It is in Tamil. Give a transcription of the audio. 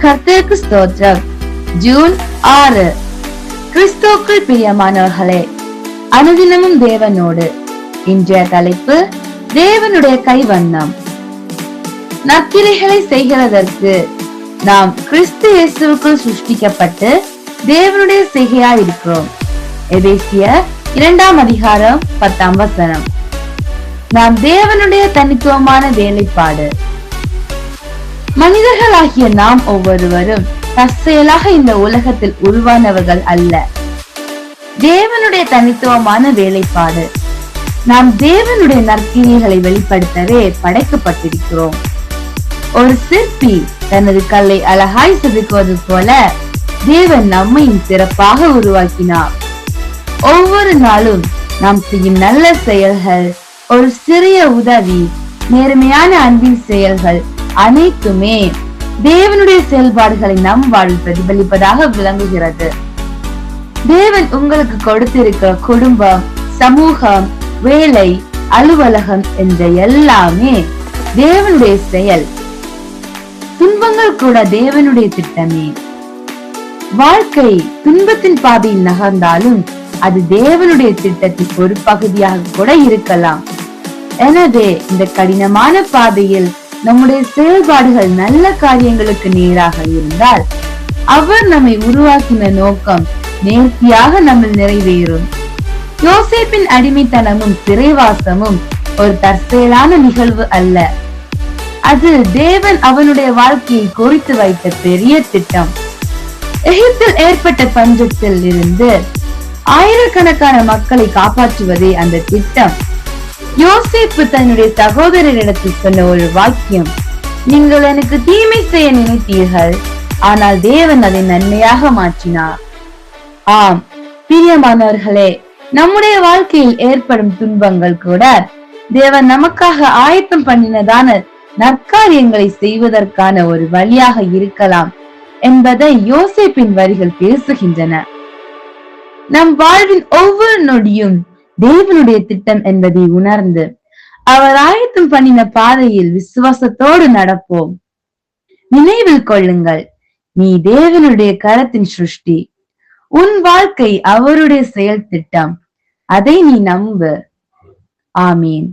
கர்த்தருக்கு ஸ்தோத்திரம். ஜூன் 6. கிறிஸ்துவுக்குள் பிரியமானவர்களே, அனுதினமும் தேவனோடு. இன்றைய தலைப்பு தேவனுடைய கைவண்ணம். நற்கிரைகளை செய்கிறதற்கு நாம் கிறிஸ்து இயேசுவுக்குள் சிருஷ்டிக்கப்பட்டு தேவனுடைய செய்கையாய் இருக்கிறோம். எபேசியர் 2 அதிகாரம் 10 நாம் தேவனுடைய தனித்துவமான வேலைப்பாடு. மனிதர்களாகிய நாம் ஒவ்வொருவரும் தற்செயலாக இந்த உலகத்தில் உருவானவர்கள் அல்ல. தேவனுடைய தனித்துவமான வேலைப்பாடு. நாம் தேவனுடைய நற்கிரியைகளை வெளிப்படுத்தவே படைக்கப்பட்டிருக்கிறோம். ஒரு சிற்பி தனது கல்லை அழகாய் செதுக்குவது போல தேவன் நம்மையும் சிறப்பாக உருவாக்கினார். ஒவ்வொரு நாளும் நாம் செய்யும் நல்ல செயல்கள், ஒரு சிறிய உதவி, நேர்மையான அன்பின் செயல்கள் அனைத்துமே தேவனுடைய செயல்பாடுகளை நம் வாழ்வில் பிரதிபலிப்பதாக விளங்குகிறது. தேவன் உங்களுக்கு கொடுத்திருக்கிற குடும்பம், சமூகம், வேலை, அலுவலகம் என்ற எல்லாமே தேவனுடைய செயல். துன்பங்கள் கூட தேவனுடைய திட்டமே. வாழ்க்கை துன்பத்தின் பாதையில் நகர்ந்தாலும் அது தேவனுடைய திட்டத்தின் ஒரு பகுதியாக கூட இருக்கலாம். எனவே இந்த கடினமான பாதையில் நம்முடைய செயல்பாடுகள் நல்ல காரியங்களுக்கு நேராக இருந்தால் அவர் நம்மை உருவாக்கின நோக்கம் நேர்த்தியாக நம்ம நிறைவேறும். யோசேப்பின் அடிமைத்தனமும் சிறைவாசமும் ஒரு தற்செயலான நிகழ்வு அல்ல. அது தேவன் அவனுடைய வாழ்க்கையை குறித்து வைத்த பெரிய திட்டம். எகிப்தில் ஏற்பட்ட பஞ்சத்தில் இருந்து ஆயிரக்கணக்கான மக்களை காப்பாற்றுவதே அந்த திட்டம். யோசேப்பு தன்னுடைய சகோதரரிடத்தில் சொன்ன ஒரு வாக்கியம், நீங்கள் எனக்கு தீமை செய்ய நினைத்தீர்கள், ஆனால் தேவன் அதை நன்மையாக மாற்றினார். ஆம் பிரியமானவர்களே, நம்முடைய வாழ்க்கையில் ஏற்படும் துன்பங்கள் கூட தேவன் நமக்காக ஆயத்தம் பண்ணினதான நற்காரியங்களை செய்வதற்கான ஒரு வழியாக இருக்கலாம் என்பதை யோசேப்பின் வரிகள் பேசுகின்றன. நம் வாழ்வின் ஒவ்வொரு நொடியும் தேவனுடைய திட்டம் என்பதை உணர்ந்து அவர் ஆயத்தம் பண்ணின பாதையில் விசுவாசத்தோடு நடப்போம். நினைவில் கொள்ளுங்கள், நீ தேவனுடைய கரத்தின் சிருஷ்டி. உன் வாழ்க்கை அவருடைய செயல் திட்டம். அதை நீ நம்பு. ஆமீன்.